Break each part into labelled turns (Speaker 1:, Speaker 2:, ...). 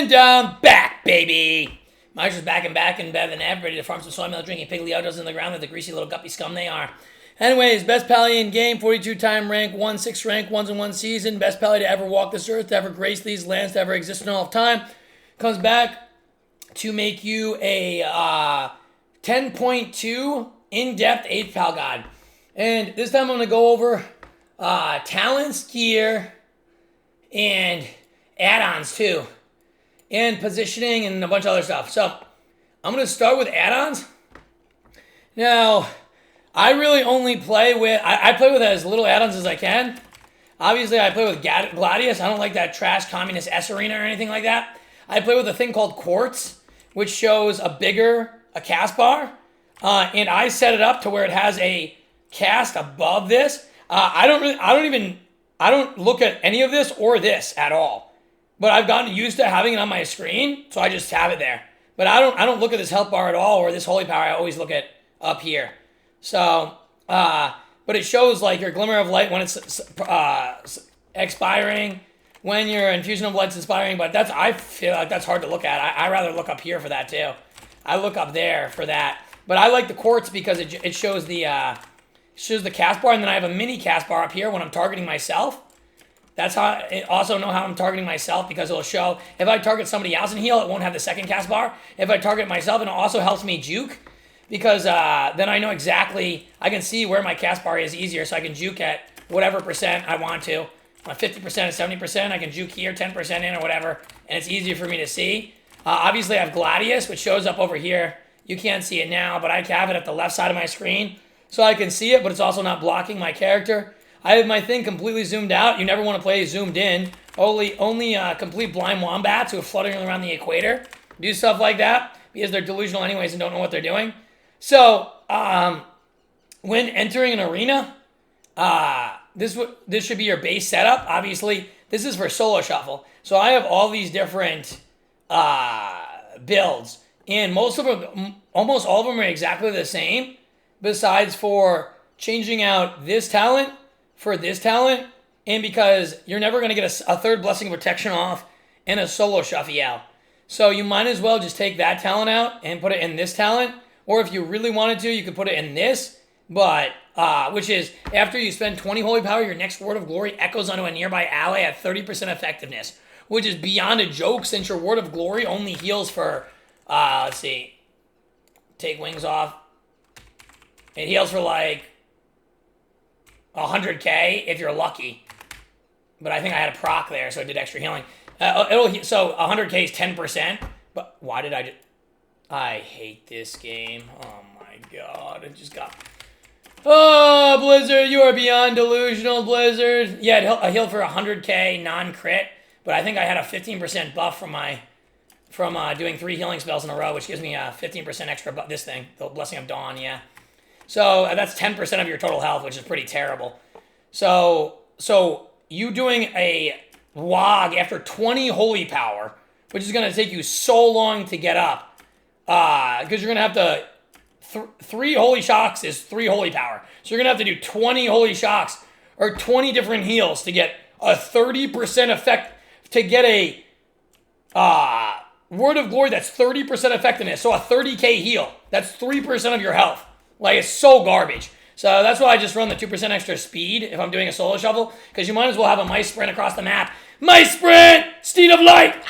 Speaker 1: And I'm back, baby. Mike's back and better than ever, ready to farm some soy milk, drinking pig Leotos in the ground with the greasy little guppy scum they are. Anyways, best Paladin in game, 42-time rank, 1-6 rank, once in one season. Best Paladin to ever walk this earth, to ever grace these lands, to ever exist in all of time. Comes back to make you a 10.2 in-depth Hpal guide. And this time I'm going to go over talents, gear, and add-ons too. And positioning and a bunch of other stuff. So I'm going to start with add-ons. Now, I really only play with, I play with as little add-ons as I can. Obviously, I play with Gladius. I don't like that trash communist S arena or anything like that. I play with a thing called Quartz, which shows a cast bar. And I set it up to where it has a cast above this. I don't look at any of this or this at all. But I've gotten used to having it on my screen, so I just have it there. But I don't look at this health bar at all, or this holy power. I always look at up here. So, but it shows like your glimmer of light when it's expiring, when your infusion of light's expiring. But I feel like that's hard to look at. I rather look up here for that too. I look up there for that. But I like the quartz because it shows the cast bar, and then I have a mini cast bar up here when I'm targeting myself. That's how I also know how I'm targeting myself, because it'll show if I target somebody else and heal, it won't have the second cast bar. If I target myself, it also helps me juke, because then I know exactly, I can see where my cast bar is easier, so I can juke at whatever percent I want to. 50% or 70%, I can juke here, 10% in or whatever, and it's easier for me to see. Obviously, I have Gladius, which shows up over here. You can't see it now, but I have it at the left side of my screen, so I can see it, but it's also not blocking my character. I have my thing completely zoomed out. You never want to play zoomed in. Only complete blind wombats who are fluttering around the equator do stuff like that, because they're delusional anyways and don't know what they're doing. So, when entering an arena, this should be your base setup. Obviously, this is for solo shuffle. So I have all these different builds, and almost all of them are exactly the same, besides for changing out this talent for this talent, and because you're never going to get a third blessing of protection off and a solo shuffle. So you might as well just take that talent out and put it in this talent, or if you really wanted to, you could put it in this, but which is after you spend 20 holy power, your next word of glory echoes onto a nearby ally at 30% effectiveness, which is beyond a joke, since your word of glory only heals for let's see, take wings off, it heals for like 100k if you're lucky, but I think I had a proc there, so it did extra healing. So 100k is 10%. But why did I hate this game. Oh my god, it just got. Oh, Blizzard, you are beyond delusional, Blizzard. Yeah, I healed for 100k non-crit, but I think I had a 15% buff from doing 3 healing spells in a row, which gives me a 15% extra buff. This thing, the Blessing of Dawn, yeah. So that's 10% of your total health, which is pretty terrible. So you doing a WOG after 20 holy power, which is going to take you so long to get up, because you're going to have to, 3 holy shocks is 3 holy power. So you're going to have to do 20 holy shocks, or 20 different heals to get a 30% effect, to get a word of glory that's 30% effectiveness. So a 30k heal, that's 3% of your health. Like, it's so garbage. So that's why I just run the 2% extra speed if I'm doing a solo shuffle, because you might as well have a mice sprint across the map. Mice sprint! Steed of light!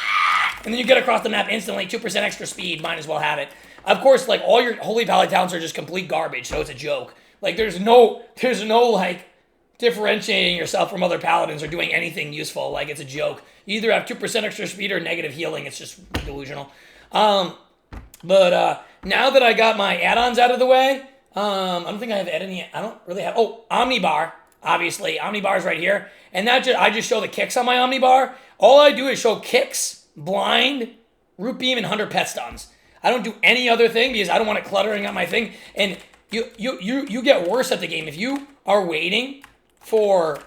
Speaker 1: And then you get across the map instantly, 2% extra speed, might as well have it. Of course, like, all your holy Paladin talents are just complete garbage, so it's a joke. Like, there's no like, differentiating yourself from other paladins or doing anything useful. Like, it's a joke. You either have 2% extra speed or negative healing. It's just delusional. But now that I got my add-ons out of the way, I don't think I have any. I don't really have. Oh, Omnibar, obviously. Omnibar's right here. And I just show the kicks on my Omnibar. All I do is show kicks, blind, root beam, and 100 pet stuns. I don't do any other thing because I don't want it cluttering up my thing. And you get worse at the game. If you are waiting to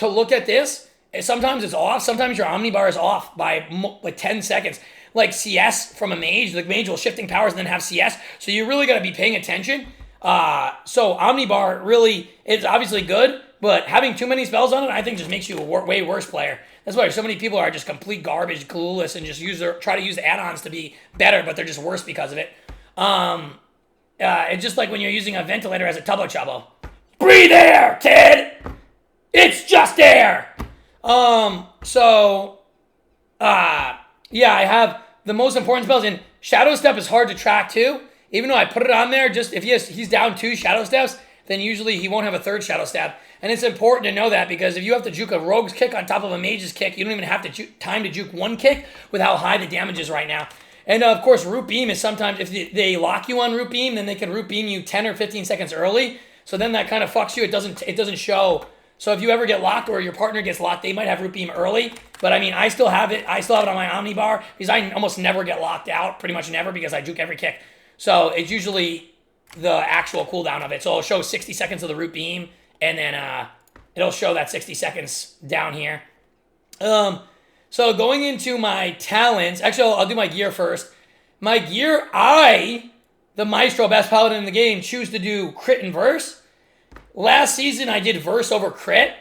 Speaker 1: look at this, sometimes it's off. Sometimes your Omnibar is off by like 10 seconds. Like CS from a mage, the mage will shifting powers and then have CS. So you really got to be paying attention. So Omnibar really is obviously good, but having too many spells on it, I think just makes you a way worse player. That's why so many people are just complete garbage, clueless, and just try to use the add-ons to be better, but they're just worse because of it. It's just like when you're using a ventilator as a tubbo-chubbo. Breathe air, kid! It's just air! Yeah, I have the most important spells, and Shadow Step is hard to track too. Even though I put it on there, just if he's down 2 Shadow Steps, then usually he won't have a 3rd Shadow Step. And it's important to know that, because if you have to juke a rogue's kick on top of a mage's kick, you don't even have time to juke 1 kick with how high the damage is right now. And of course, Root Beam is sometimes, if they lock you on Root Beam, then they can Root Beam you 10 or 15 seconds early. So then that kind of fucks you. It doesn't show. So if you ever get locked or your partner gets locked, they might have Root Beam early. But I mean, I still have it. I still have it on my Omnibar, because I almost never get locked out, pretty much never, because I juke every kick. So it's usually the actual cooldown of it. So it'll show 60 seconds of the Root Beam, and then it'll show that 60 seconds down here. So going into my talents, actually I'll do my gear first. My gear, the Maestro, best paladin in the game, choose to do crit and verse. Last season I did verse over crit,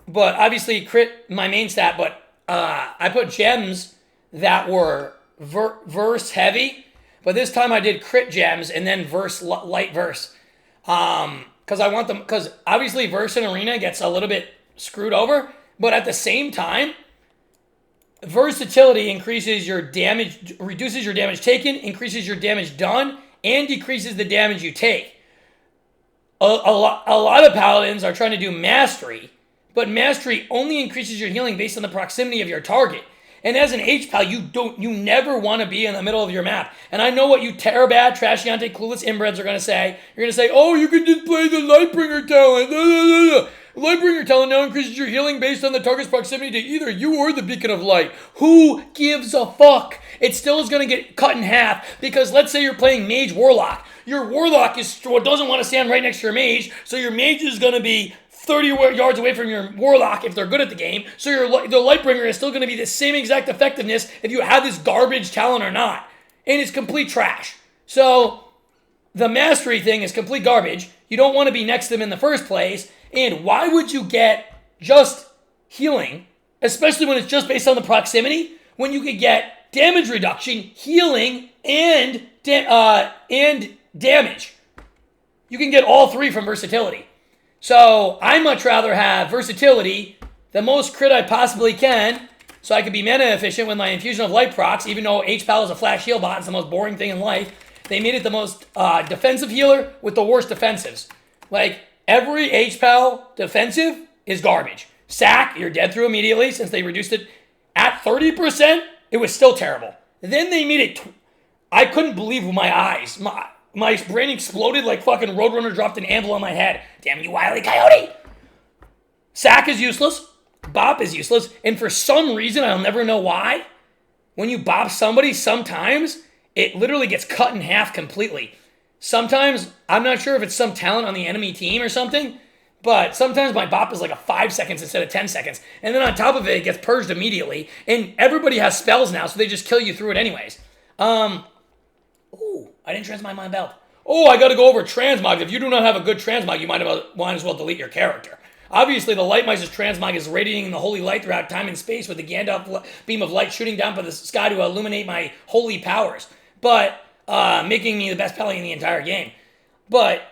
Speaker 1: but obviously crit my main stat, but I put gems that were verse heavy, but this time I did crit gems and then light verse. Because I want them, because obviously verse in arena gets a little bit screwed over, but at the same time, versatility increases your damage, reduces your damage taken, increases your damage done, and decreases the damage you take. A lot of paladins are trying to do mastery, but mastery only increases your healing based on the proximity of your target. And as an Hpal, you never want to be in the middle of your map. And I know what you Terabad, Trashiante, clueless inbreds are going to say. You're going to say, oh, you can just play the Lightbringer talent. Lightbringer talent now increases your healing based on the target's proximity to either you or the Beacon of Light. Who gives a fuck? It still is going to get cut in half, because let's say you're playing Mage Warlock. Your Warlock doesn't want to stand right next to your Mage, so your Mage is going to be 30 yards away from your Warlock if they're good at the game. So the Lightbringer is still going to be the same exact effectiveness if you have this garbage talent or not. And it's complete trash. So the mastery thing is complete garbage. You don't want to be next to them in the first place. And why would you get just healing, especially when it's just based on the proximity, when you could get damage reduction, healing, and damage? You can get all 3 from versatility. So I much rather have versatility, the most crit I possibly can, so I can be mana efficient with my Infusion of Light procs, even though Hpal is a flash heal bot. It's the most boring thing in life. They made it the most defensive healer with the worst defensives. Like, every Hpal defensive is garbage. Sack, you're dead through immediately, since they reduced it. At 30%, it was still terrible. Then they made it... I couldn't believe my eyes. My brain exploded like fucking Roadrunner dropped an anvil on my head. Damn you, Wile E. Coyote! Sack is useless. Bop is useless. And for some reason, I'll never know why, when you bop somebody, sometimes it literally gets cut in half completely. Sometimes, I'm not sure if it's some talent on the enemy team or something, but sometimes my bop is like a 5 seconds instead of 10 seconds. And then on top of it, it gets purged immediately. And everybody has spells now, so they just kill you through it anyways. Ooh, I didn't transmog my belt. Oh, I gotta go over transmog. If you do not have a good transmog, you might as well delete your character. Obviously, the Lightmeister's transmog is radiating the holy light throughout time and space, with the Gandalf beam of light shooting down from the sky to illuminate my holy powers, but making me the best Paladin in the entire game. But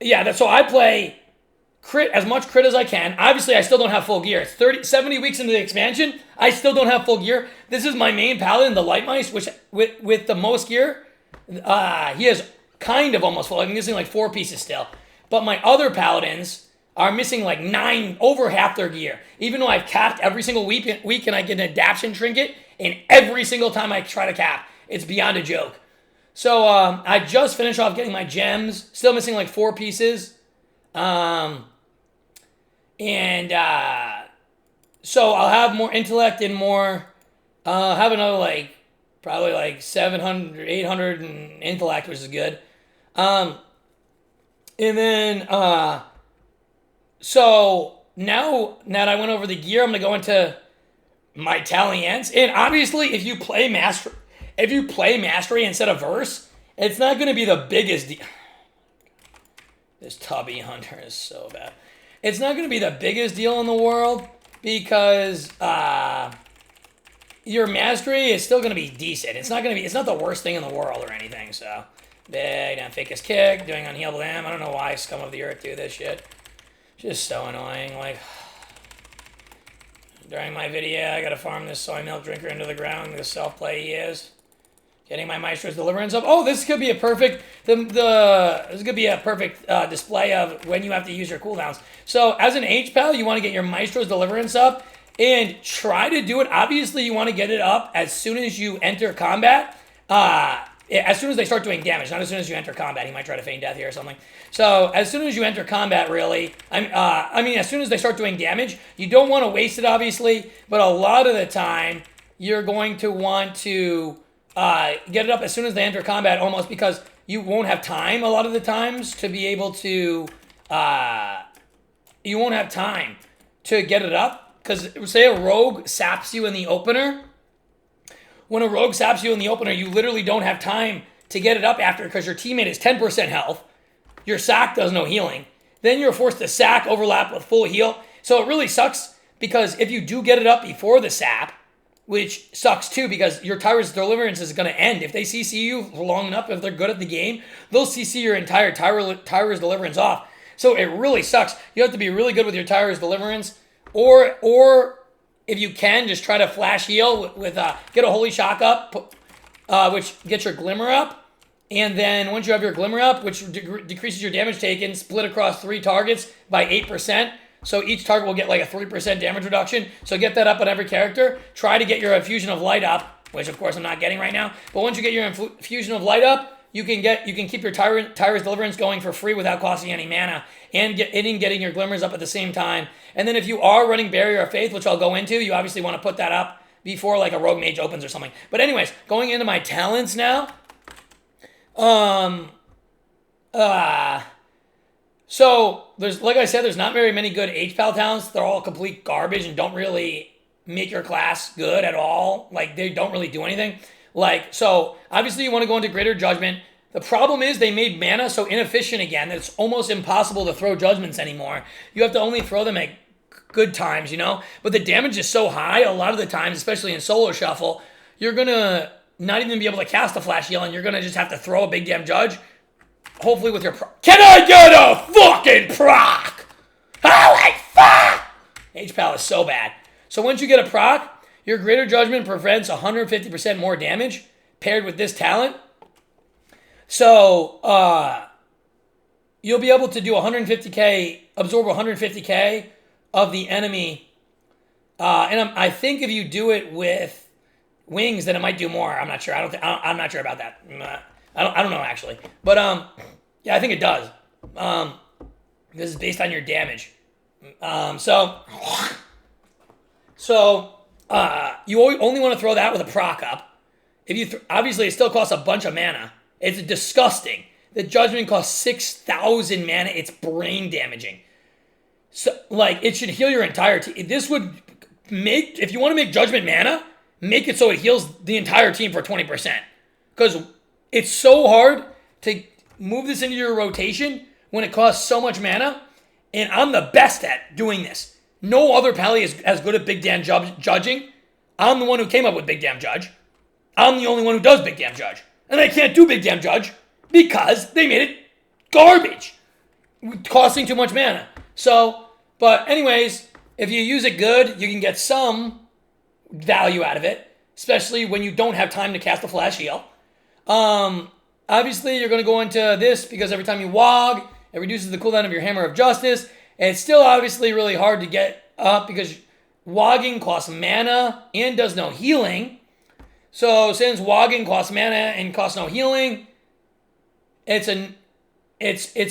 Speaker 1: yeah, so I play crit, as much crit as I can. Obviously, I still don't have full gear. It's 70 weeks into the expansion, I still don't have full gear. This is my main Paladin, the Lightmeister, which with the most gear, he has kind of almost full. I'm missing like 4 pieces still. But my other Paladins are missing like 9, over half their gear. Even though I've capped every single week and I get an adaption trinket, and every single time I try to cap, it's beyond a joke. So I just finished off getting my gems. Still missing like 4 pieces. So I'll have more intellect and more... I'll have another like... probably like 700, 800 in intellect, which is good. And then... so now that I went over the gear, I'm going to go into my talents. And obviously, if you play mastery instead of verse, it's not going to be the biggest deal. This Tubby Hunter is so bad. It's not going to be the biggest deal in the world, because your mastery is still going to be decent. It's not the worst thing in the world or anything, so. Big, down fake his kick, doing unhealable damn. I don't know why scum of the earth do this shit. Just so annoying, like. During my video, I gotta farm this soy milk drinker into the ground, the self-play he is. Getting my Maestro's Deliverance up. Oh, this could be a perfect, this could be a perfect display of when you have to use your cooldowns. So, as an Hpal, you want to get your Maestro's Deliverance up, and try to do it. Obviously, you want to get it up as soon as you enter combat. As soon as they start doing damage, not as soon as you enter combat. He might try to feign death here or something. So, as soon as you enter combat, really, I mean, as soon as they start doing damage, you don't want to waste it, obviously, but a lot of the time, you're going to want to get it up as soon as they enter combat, almost because you won't have time a lot of the times to be able to, you won't have time to get it up, because say a rogue saps you in the opener. When a rogue saps you in the opener, you literally don't have time to get it up after because your teammate is 10% health. Your sack does no healing. Then you're forced to sack overlap with full heal. So it really sucks because if you do get it up before the sap, which sucks too because your Tyrant's Deliverance is going to end. If they CC you long enough, if they're good at the game, they'll CC your entire Tyrant's Deliverance off. So it really sucks. You have to be really good with your Tyrant's Deliverance, or if you can, just try to flash heal with get a Holy Shock up, which gets your Glimmer up. And then once you have your Glimmer up, which decreases your damage taken, split across 3 targets by 8%. So each target will get like a 3% damage reduction. So get that up on every character. Try to get your Infusion of Light up, which of course I'm not getting right now. But once you get your Infusion of Light up, you can keep your Tyrant's Deliverance going for free without costing any mana, and getting your Glimmers up at the same time. And then if you are running Barrier of Faith, which I'll go into, you obviously want to put that up before like a Rogue Mage opens or something. But anyways, going into my talents now. So there's, like I said, there's not very many good Hpal talents. They're all complete garbage and don't really make your class good at all. Like they don't really do anything. Like, so obviously you want to go into Greater Judgment. The problem is they made mana so inefficient again that it's almost impossible to throw judgments anymore. You have to only throw them at good times, you know? But the damage is so high a lot of the times, especially in solo shuffle, you're going to not even be able to cast a flash heal and you're going to just have to throw a big damn judge. Hopefully with your Can I get a fucking proc? Holy fuck! Hpal is so bad. So once you get a proc, your Greater Judgment prevents 150% more damage paired with this talent. So, you'll be able to do 150k, absorb 150k of the enemy. And I think if you do it with wings, then it might do more. I'm not sure. I'm not sure about that. I don't know actually. But yeah, I think it does. This is based on your damage. You only want to throw that with a proc up. If you obviously it still costs a bunch of mana. It's disgusting. The Judgment costs 6,000 mana. It's brain damaging. So like it should heal your entire team. This would make, if you want to make Judgment mana, make it so it heals the entire team for 20%. Because it's so hard to move this into your rotation when it costs so much mana. And I'm the best at doing this. No other Pally is as good at Big Damn Judging. I'm the one who came up with Big Damn Judge. I'm the only one who does Big Damn Judge. And I can't do Big Damn Judge because they made it garbage. Costing too much mana. So, but anyways, if you use it good, you can get some value out of it. Especially when you don't have time to cast a flash heal. Obviously, you're going to go into this because every time you wog, it reduces the cooldown of your Hammer of Justice. And it's still obviously really hard to get up because wogging costs mana and does no healing. So since wogging costs mana and costs no healing, it's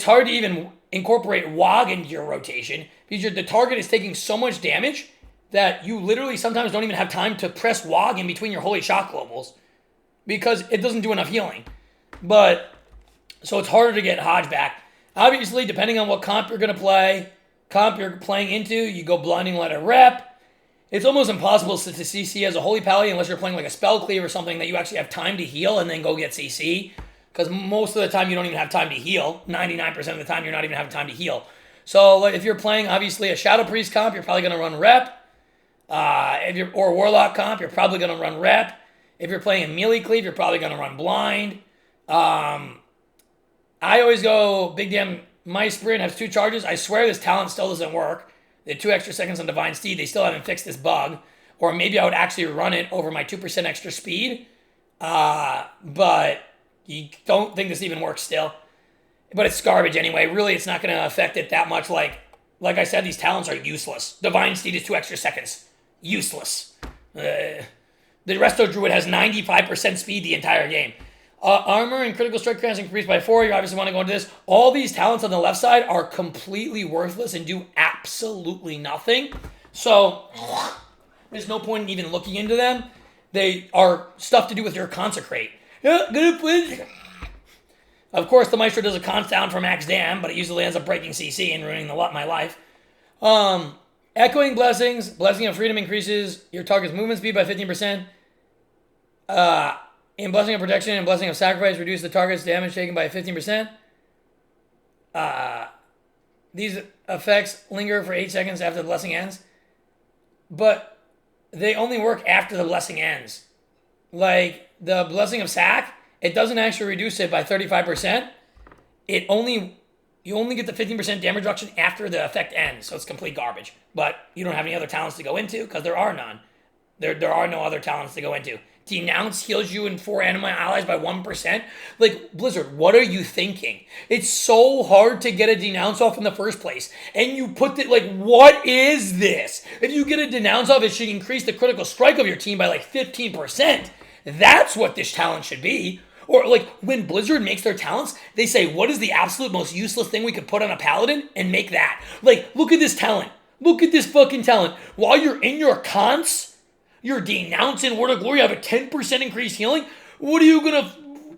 Speaker 1: hard to even incorporate wog into your rotation because the target is taking so much damage that you literally sometimes don't even have time to press wog in between your Holy Shock globals because it doesn't do enough healing. But so it's harder to get Hodge back. Obviously, depending on what comp you're going to play, comp you're playing into, you go Blinding Light or Rep. It's almost impossible to CC as a Holy Pally unless you're playing like a Spell Cleave or something that you actually have time to heal and then go get CC. Because most of the time you don't even have time to heal. 99% of the time you're not even having time to heal. So like, if you're playing obviously a Shadow Priest comp, you're probably going to run Rep. Or Warlock comp, you're probably going to run rep. If you're playing a melee cleave, you're probably going to run blind. I always go big damn. My sprint has 2 charges. I swear this talent still doesn't work. The 2 extra seconds on Divine Steed, they still haven't fixed this bug. Or maybe I would actually run it over my 2% extra speed. But you don't think this even works still. But it's garbage anyway. Really, it's not going to affect it that much. Like I said, these talents are useless. Divine Steed is 2 extra seconds. Useless. The Resto Druid has 95% speed the entire game. Armor and critical strike counts increased by 4. You obviously want to go into this. All these talents on the left side are completely worthless and do absolutely nothing. So there's no point in even looking into them. They are stuff to do with your consecrate. Yeah, good point. Of course, the Maestro does a const down for max dam, but it usually ends up breaking CC and ruining my life. Echoing Blessings. Blessing of Freedom increases your target's movement speed by 15%. In Blessing of Protection and Blessing of Sacrifice, reduce the target's damage taken by 15%. These effects linger for 8 seconds after the blessing ends. But they only work after the blessing ends. Like, the Blessing of Sac, it doesn't actually reduce it by 35%. You only get the 15% damage reduction after the effect ends, so it's complete garbage. But you don't have any other talents to go into, because there are none. There are no other talents to go into. Denounce heals you and 4 enemy allies by 1%. Like, Blizzard, what are you thinking? It's so hard to get a denounce off in the first place. And you put it, like, what is this? If you get a denounce off, it should increase the critical strike of your team by like 15%. That's what this talent should be. Or, like, when Blizzard makes their talents, they say, what is the absolute most useless thing we could put on a Paladin? And make that. Like, look at this talent. Look at this fucking talent. While you're in your cons, your Denounce in Word of Glory have a 10% increased healing. What are you going to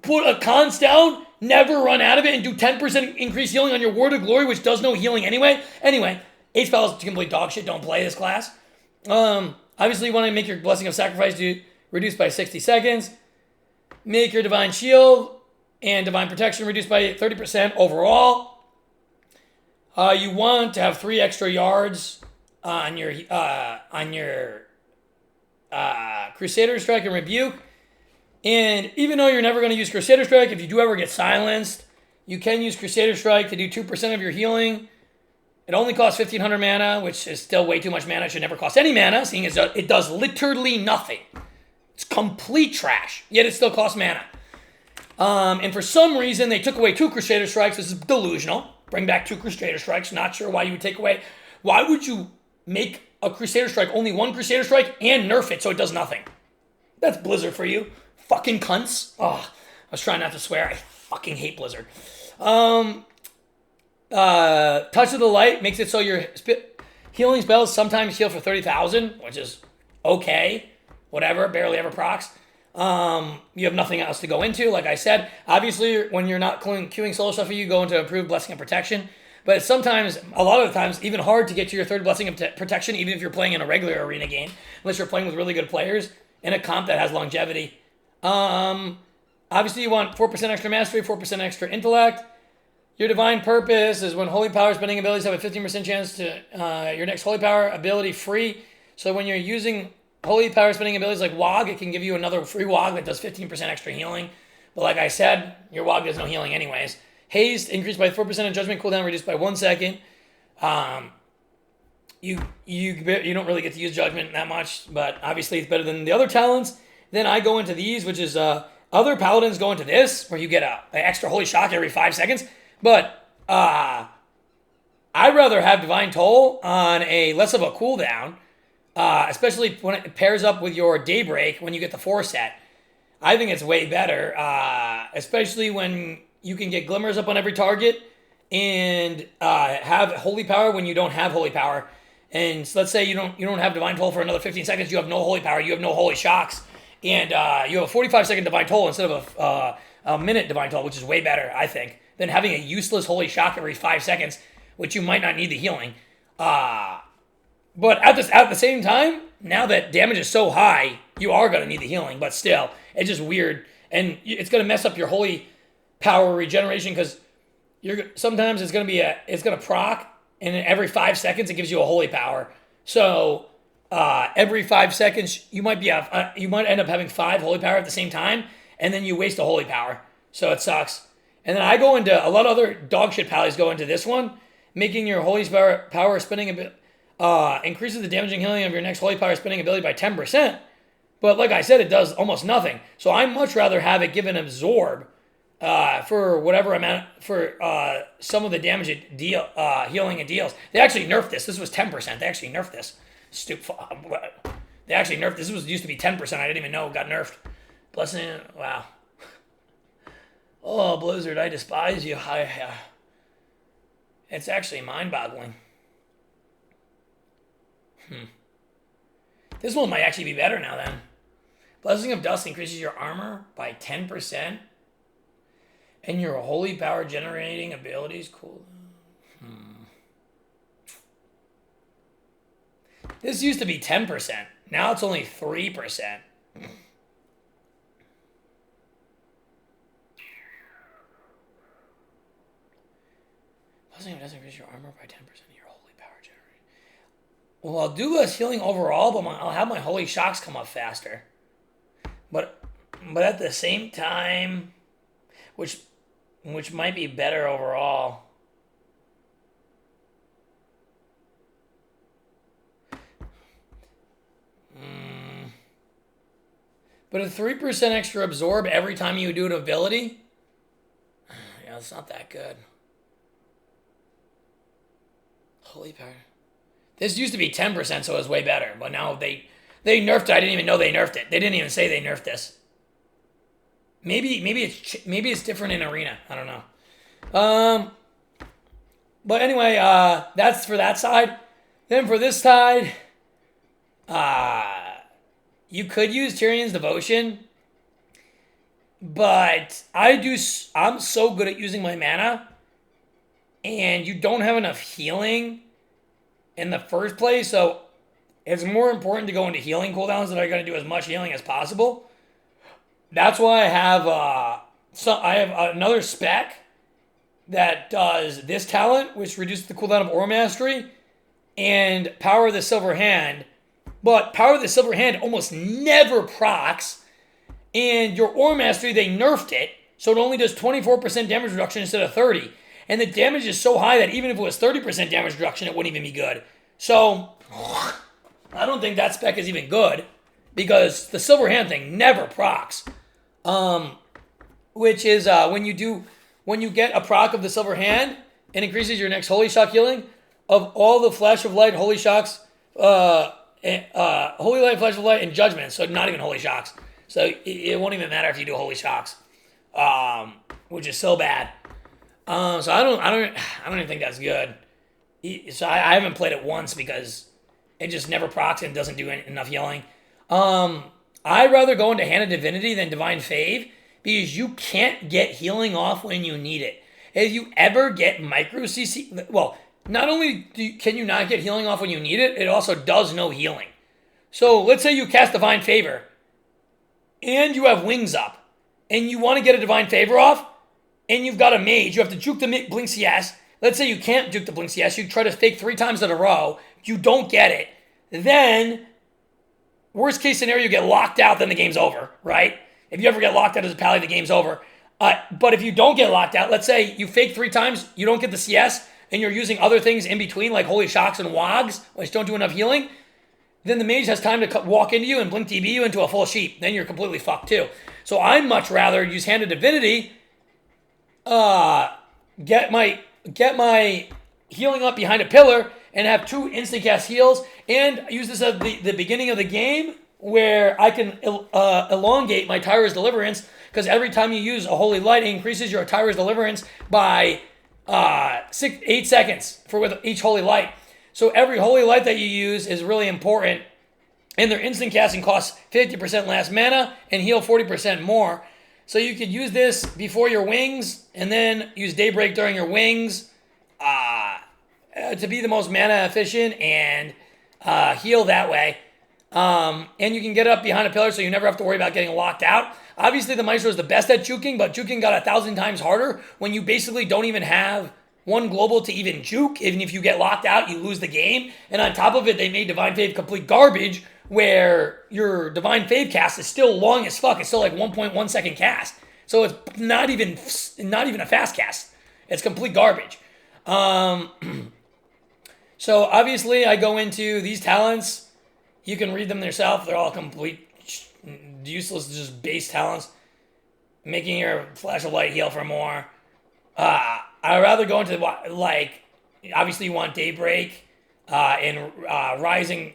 Speaker 1: put a cons down, never run out of it, and do 10% increased healing on your Word of Glory, which does no healing anyway? Anyway, Hpal is complete dog shit. Don't play this class. Obviously, you want to make your Blessing of Sacrifice reduced by 60 seconds. Make your Divine Shield and Divine Protection reduced by 30% overall. You want to have 3 extra yards on your Crusader Strike and Rebuke. And even though you're never going to use Crusader Strike, if you do ever get silenced, you can use Crusader Strike to do 2% of your healing. It only costs 1,500 mana, which is still way too much mana. It should never cost any mana, seeing as it does literally nothing. It's complete trash, yet it still costs mana. And for some reason, they took away 2 Crusader Strikes. This is delusional. Bring back 2 Crusader Strikes. Not sure why you would take away. Why would you make a Crusader Strike only 1 Crusader Strike and nerf it so it does nothing? That's Blizzard for you. Fucking cunts. Oh, I was trying not to swear. I fucking hate Blizzard. Touch of the Light makes it so your healing spells sometimes heal for 30,000, which is okay. Whatever, barely ever procs. You have nothing else to go into. Like I said, obviously, when you're not queuing solo stuff, you go into improved Blessing of Protection. But sometimes, a lot of the times, even hard to get to your 3rd Blessing of Protection, even if you're playing in a regular arena game, unless you're playing with really good players in a comp that has longevity. Obviously, you want 4% extra mastery, 4% extra intellect. Your Divine Purpose is when Holy Power spending abilities have a 15% chance to your next Holy Power ability free. So when you're using Holy Power spending abilities like WOG, it can give you another free WOG that does 15% extra healing. But like I said, your WOG does no healing anyways. Haste increased by 4% and Judgment cooldown reduced by 1 second. You don't really get to use Judgment that much, but obviously it's better than the other talents. Then I go into these, which is other Paladins go into this, where you get an extra Holy Shock every 5 seconds. But I'd rather have Divine Toll on a less of a cooldown. Especially when it pairs up with your Daybreak when you get the 4 set. I think it's way better, especially when you can get Glimmers up on every target and have Holy Power when you don't have Holy Power. And so let's say you don't have Divine Toll for another 15 seconds, you have no Holy Power, you have no Holy Shocks, and you have a 45-second Divine Toll instead of a minute Divine Toll, which is way better, I think, than having a useless Holy Shock every 5 seconds, which you might not need the healing. But at the same time, now that damage is so high, you are going to need the healing. But still, it's just weird. And it's going to mess up your Holy Power regeneration because sometimes it's going to proc, and then every 5 seconds it gives you a Holy Power. So every 5 seconds, you might end up having 5 holy power at the same time, and then you waste a holy power. So it sucks. And then I go into a lot of other dog shit pallies go into this one, making your holy power spinning a bit increases the damaging healing of your next holy power spinning ability by 10%. But like I said, it does almost nothing. So I much rather have it give an absorb for whatever amount for some of the damage healing it deals. They actually nerfed this. This was 10%. They actually nerfed this. Stupid. They actually nerfed this. This used to be 10%. I didn't even know it got nerfed. Blessing. Wow. Oh, Blizzard, I despise you. It's actually mind-boggling. This one might actually be better now then. Blessing of Dust increases your armor by 10%. And your holy power generating abilities cool. This used to be 10%. Now it's only 3%. Blessing doesn't increase your armor by 10% of your holy power generated. Well, I'll do less healing overall, but I'll have my holy shocks come up faster. But at the same time, which might be better overall. But a 3% extra absorb every time you do an ability? Yeah, it's not that good. Holy power. This used to be 10%, so it was way better. But now they nerfed it. I didn't even know they nerfed it. They didn't even say they nerfed this. Maybe it's different in Arena. I don't know. But anyway, that's for that side. Then for this side, you could use Tyrion's Devotion, but I'm so good at using my mana, and you don't have enough healing in the first place, so it's more important to go into healing cooldowns that are going to do as much healing as possible. That's why I have another spec that does this talent, which reduces the cooldown of Aura Mastery, and Power of the Silver Hand. But Power of the Silver Hand almost never procs, and your Aura Mastery, they nerfed it, so it only does 24% damage reduction instead of 30. And the damage is so high that even if it was 30% damage reduction, it wouldn't even be good. So, I don't think that spec is even good, because the Silver Hand thing never procs. Which is when you get a proc of the Silver Hand, it increases your next Holy Shock healing of all the Flash of Light, Holy Shocks, Holy Light, Flash of Light, and Judgment. So not even Holy Shocks. So it won't even matter if you do Holy Shocks, which is so bad. So I don't even think that's good. So I haven't played it once because it just never procs and doesn't do enough healing. I'd rather go into Hand of Divinity than Divine Fave because you can't get healing off when you need it. If you ever get micro CC, well, not only can you not get healing off when you need it, it also does no healing. So let's say you cast Divine Favor and you have Wings up and you want to get a Divine Favor off and you've got a mage, you have to juke the Blink CS. Let's say you can't juke the Blink CS, you try to fake 3 times in a row, you don't get it. Then, worst case scenario, you get locked out, then the game's over, right? If you ever get locked out as a pally, the game's over. But if you don't get locked out, let's say you fake 3 times, you don't get the CS, and you're using other things in between, like Holy Shocks and Wogs, which don't do enough healing, then the mage has time to walk into you and Blink DB you into a full sheep. Then you're completely fucked too. So I'd much rather use Hand of Divinity, get my healing up behind a pillar, and have 2 instant cast heals, and use this at the beginning of the game where I can elongate my Tyra's Deliverance, because every time you use a Holy Light, it increases your Tyra's Deliverance by 8 seconds with each Holy Light. So every Holy Light that you use is really important, and their instant casting costs 50% less mana and heal 40% more. So you could use this before your wings, and then use Daybreak during your wings, to be the most mana efficient and heal that way. And you can get up behind a pillar so you never have to worry about getting locked out. Obviously, the Maestro is the best at juking, but juking got 1,000 times harder when you basically don't even have 1 global to even juke. Even if you get locked out, you lose the game. And on top of it, they made Divine Fave complete garbage, where your Divine Fave cast is still long as fuck. It's still like 1.1 second cast. So it's not even a fast cast. It's complete garbage. So obviously I go into these talents. You can read them yourself. They're all complete useless, just base talents. Making your Flash of Light heal for more. I'd rather go into, like, obviously you want Daybreak and Rising.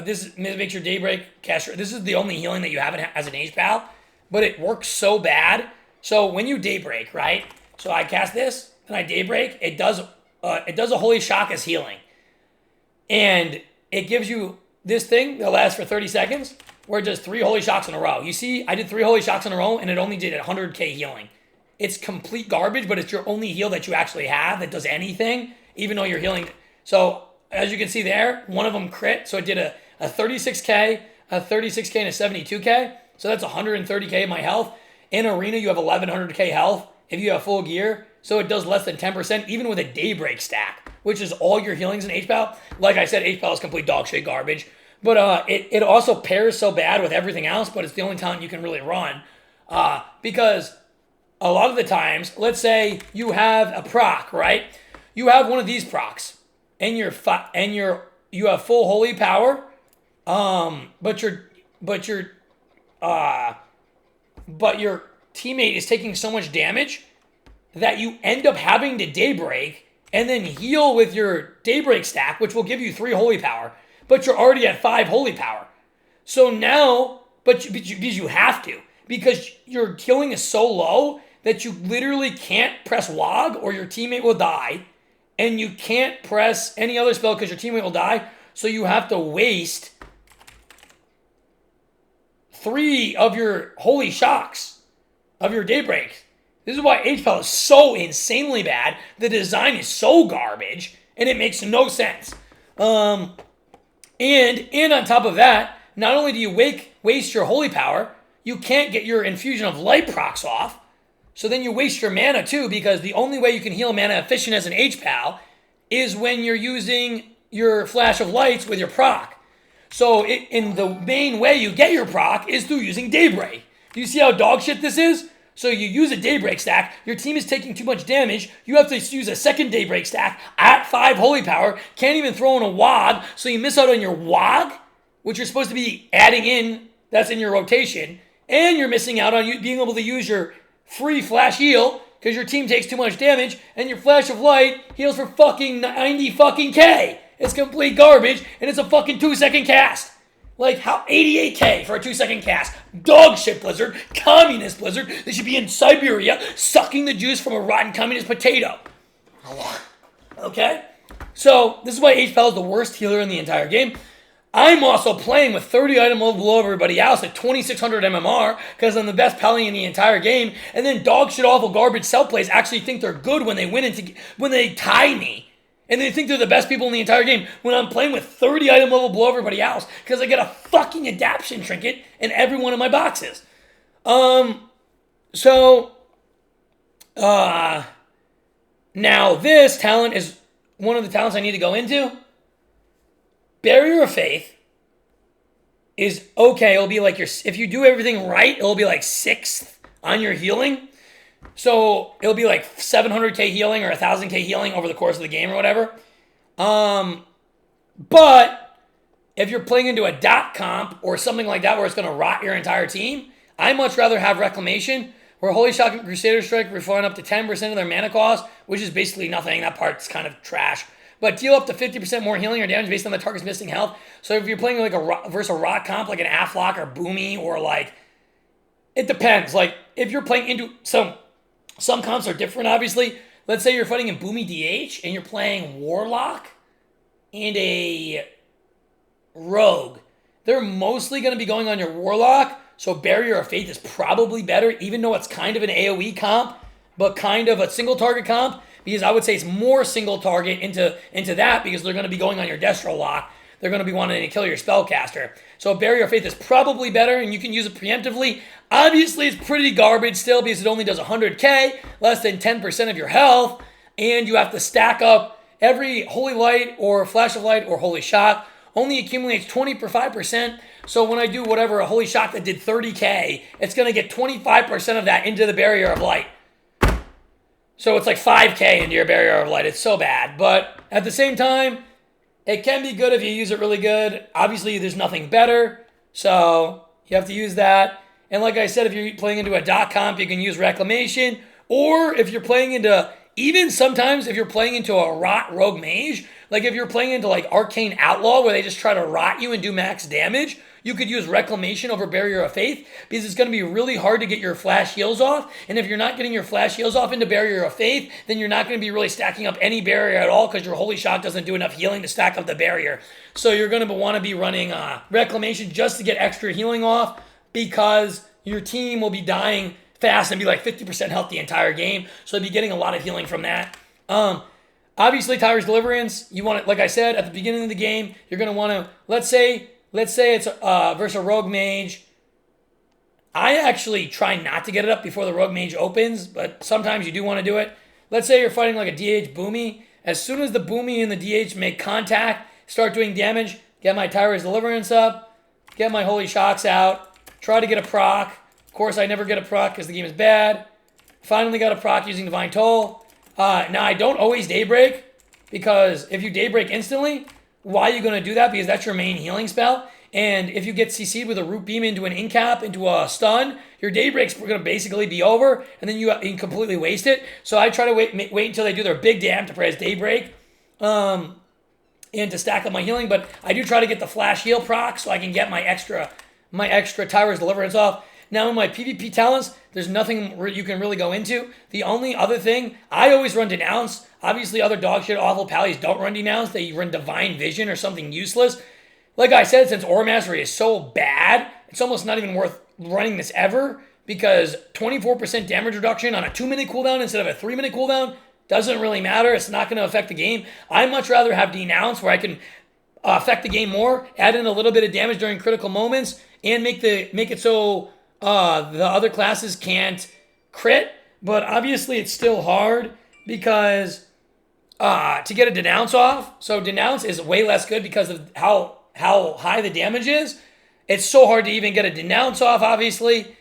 Speaker 1: This makes your Daybreak cast. This is the only healing that you have as an Hpal, but it works so bad. So when you Daybreak, right? So I cast this, and I Daybreak. It does a Holy Shock as healing. And it gives you this thing that lasts for 30 seconds, where it does 3 Holy Shocks in a row. You see, I did 3 Holy Shocks in a row, and it only did 100k healing. It's complete garbage, but it's your only heal that you actually have that does anything, even though you're healing. So, as you can see there, one of them crit, so it did a 36k, a 36k, and a 72k. So that's 130k of my health. In Arena, you have 1100k health if you have full gear. So it does less than 10%, even with a Daybreak stack, which is all your healings in Hpal. Like I said, Hpal is complete dog shit garbage. But it also pairs so bad with everything else, but it's the only talent you can really run. Because a lot of the times, let's say you have a proc, right? You have one of these procs, and you have full holy power, but your teammate is taking so much damage that you end up having to Daybreak and then heal with your Daybreak stack, which will give you 3 holy power, but you're already at 5 holy power. So now, because you have to, because your healing is so low that you literally can't press WOG or your teammate will die, and you can't press any other spell because your teammate will die, so you have to waste 3 of your holy shocks of your Daybreak. This is why Hpal is so insanely bad. The design is so garbage, and it makes no sense. And on top of that, not only do you waste your holy power, you can't get your infusion of light procs off. So then you waste your mana too, because the only way you can heal mana efficient as an Hpal is when you're using your Flash of Lights with your proc. So in the main way you get your proc is through using Daybreak. Do you see how dog shit this is? So you use a Daybreak stack, your team is taking too much damage, you have to use a second Daybreak stack at 5 holy power, can't even throw in a WOG, so you miss out on your WOG, which you're supposed to be adding in, that's in your rotation, and you're missing out on you being able to use your free flash heal, because your team takes too much damage, and your Flash of Light heals for fucking 90 fucking K. It's complete garbage, and it's a fucking 2-second cast. Like, how 88k for a 2-second cast. Dog shit, Blizzard. Communist Blizzard. They should be in Siberia sucking the juice from a rotten communist potato. Okay? So, this is why Hpal is the worst healer in the entire game. I'm also playing with 30 item level below everybody else at 2600 MMR because I'm the best Paladin in the entire game. And then dog shit awful garbage self plays actually think they're good when they tie me. And they think they're the best people in the entire game when I'm playing with 30 item level below everybody else because I get a fucking adaptation trinket in every one of my boxes. Now this talent is one of the talents I need to go into. Barrier of Faith is okay. It'll be like if you do everything right, it'll be like 6th on your healing. So it'll be like 700k healing or 1000k healing over the course of the game or whatever. But if you're playing into a dot comp or something like that where it's going to rot your entire team, I'd much rather have Reclamation, where Holy Shock and Crusader Strike refund up to 10% of their mana cost, which is basically nothing. That part's kind of trash. But deal up to 50% more healing or damage based on the target's missing health. So if you're playing like versus a rot comp, like an Aflock or Boomy, or like, it depends. Like if you're playing into some comps are different, obviously. Let's say you're fighting in Boomy DH and you're playing Warlock and a Rogue. They're mostly going to be going on your Warlock, so Barrier of Faith is probably better, even though it's kind of an AoE comp, but kind of a single target comp, because I would say it's more single target into that because they're going to be going on your Destro Lock. They're going to be wanting to kill your spellcaster. So Barrier of Faith is probably better, and you can use it preemptively. Obviously, it's pretty garbage still because it only does 100k, less than 10% of your health. and you have to stack up every Holy Light or Flash of Light or Holy Shock only accumulates 25%. So when I do whatever, a Holy Shock that did 30k, it's going to get 25% of that into the Barrier of Light. So it's like 5k into your Barrier of Light. It's so bad. But at the same time, it can be good if you use it really good. Obviously, there's nothing better. So you have to use that. And like I said, if you're playing into a dot comp, you can use Reclamation. Or if you're playing into, even sometimes if you're playing into a Rot Rogue Mage, like if you're playing into like Arcane Outlaw where they just try to rot you and do max damage, you could use Reclamation over Barrier of Faith because it's going to be really hard to get your flash heals off. And if you're not getting your flash heals off into Barrier of Faith, then you're not going to be really stacking up any barrier at all because your Holy Shock doesn't do enough healing to stack up the barrier. So you're going to want to be running Reclamation just to get extra healing off because your team will be dying fast and be like 50% health the entire game. So you'll be getting a lot of healing from that. Obviously, Tyr's Deliverance, you want it, like I said, at the beginning of the game, you're going to want to, let's say it's versus a Rogue Mage. I actually try not to get it up before the Rogue Mage opens, but sometimes you do want to do it. Let's say you're fighting like a DH Boomy. As soon as the Boomy and the DH make contact, start doing damage, get my Tyr's Deliverance up, get my Holy Shocks out, try to get a proc. Of course, I never get a proc because the game is bad. Finally got a proc using Divine Toll. Now, I don't always Daybreak, because if you Daybreak instantly, why are you going to do that? Because that's your main healing spell. And if you get CC'd with a Root Beam into an Incap, into a stun, your Daybreak's going to basically be over, and then you completely waste it. So I try to wait until they do their big damn to press Daybreak, and to stack up my healing. But I do try to get the Flash Heal proc so I can get my extra Tyr's Deliverance off. Now, in my PvP talents, there's nothing you can really go into. The only other thing, I always run Denounce. Obviously, other dog shit awful pallies don't run Denounce. They run Divine Vision or something useless. Like I said, since Aura Mastery is so bad, it's almost not even worth running this ever because 24% damage reduction on a 2-minute cooldown instead of a 3-minute cooldown doesn't really matter. It's not going to affect the game. I'd much rather have Denounce where I can affect the game more, add in a little bit of damage during critical moments, and make it so the other classes can't crit, but obviously it's still hard because to get a Denounce off, so Denounce is way less good because of how high the damage is. It's so hard to even get a Denounce off, obviously,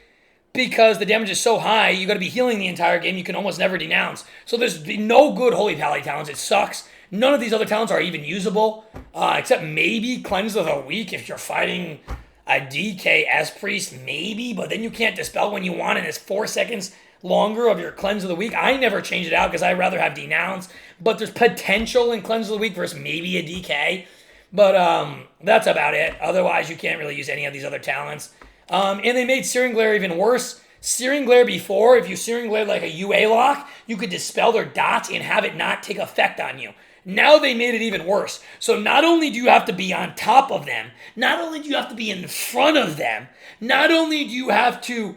Speaker 1: because the damage is so high, you got to be healing the entire game. You can almost never Denounce. So there's no good Holy Pally talents. It sucks. None of these other talents are even usable, except maybe Cleanse of the Weak if you're fighting a DK Priest, maybe, but then you can't dispel when you want, and it's 4 seconds longer of your Cleanse of the Week. I never change it out because I'd rather have Denounce, but there's potential in Cleanse of the Week versus maybe a DK, but that's about it. Otherwise, you can't really use any of these other talents. And they made Searing Glare even worse. Searing Glare before, if you Searing Glare like a UA lock, you could dispel their dots and have it not take effect on you. Now they made it even worse. So not only do you have to be on top of them, not only do you have to be in front of them, not only do you have to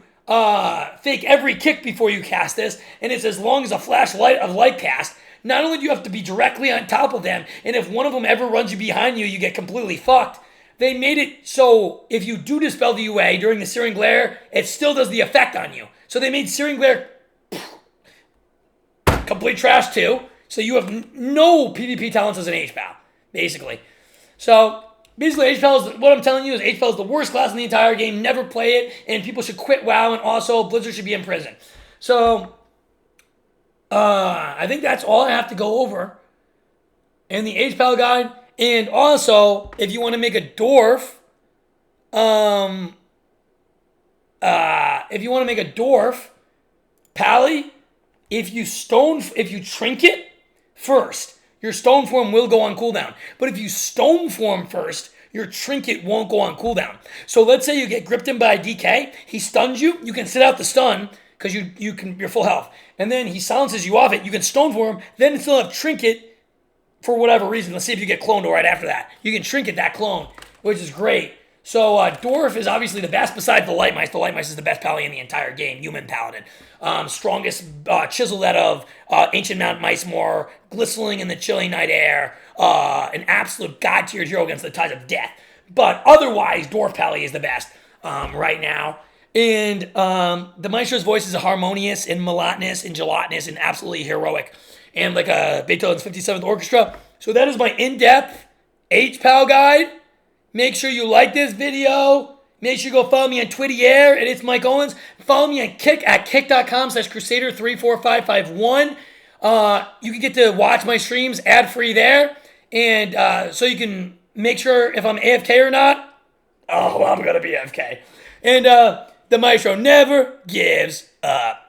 Speaker 1: fake every kick before you cast this, and it's as long as a flash of light cast, not only do you have to be directly on top of them, and if one of them ever runs you behind you, you get completely fucked. They made it so if you do dispel the UA during the Searing Glare, it still does the effect on you. So they made Searing Glare complete trash too. So you have no PvP talents as an Hpal, basically. So basically, Hpal is, what I'm telling you is Hpal is the worst class in the entire game. Never play it, and people should quit WoW, and also Blizzard should be in prison. So I think that's all I have to go over in the Hpal guide. And also, if you want to make a dwarf, Pally, if you trinket first, your stone form will go on cooldown. But if you stone form first, your trinket won't go on cooldown. So let's say you get gripped in by a DK, he stuns you, you can sit out the stun because you're full health. And then he silences you off it, you can stone form, then still have trinket for whatever reason. Let's see if you get cloned right after that. You can trinket that clone, which is great. So Dwarf is obviously the best besides the Lightmice. The Lightmice is the best Pally in the entire game, human Paladin. Strongest chiseled out of Ancient Mount Micemore, glistening in the chilly night air, an absolute god-tier hero against the tides of death. But otherwise, Dwarf Pally is the best right now. And the Maestro's voice is harmonious and monotonous and gelatinous and absolutely heroic. and like a Beethoven's 57th Orchestra. So that is my in-depth Hpal guide. Make sure you like this video. Make sure you go follow me on Twitter at itsmikeowens. Follow me on Kick at kick.com/Crusader34551. You can get to watch my streams ad-free there. And so you can make sure if I'm AFK or not. Oh, I'm going to be AFK. And the maestro never gives up.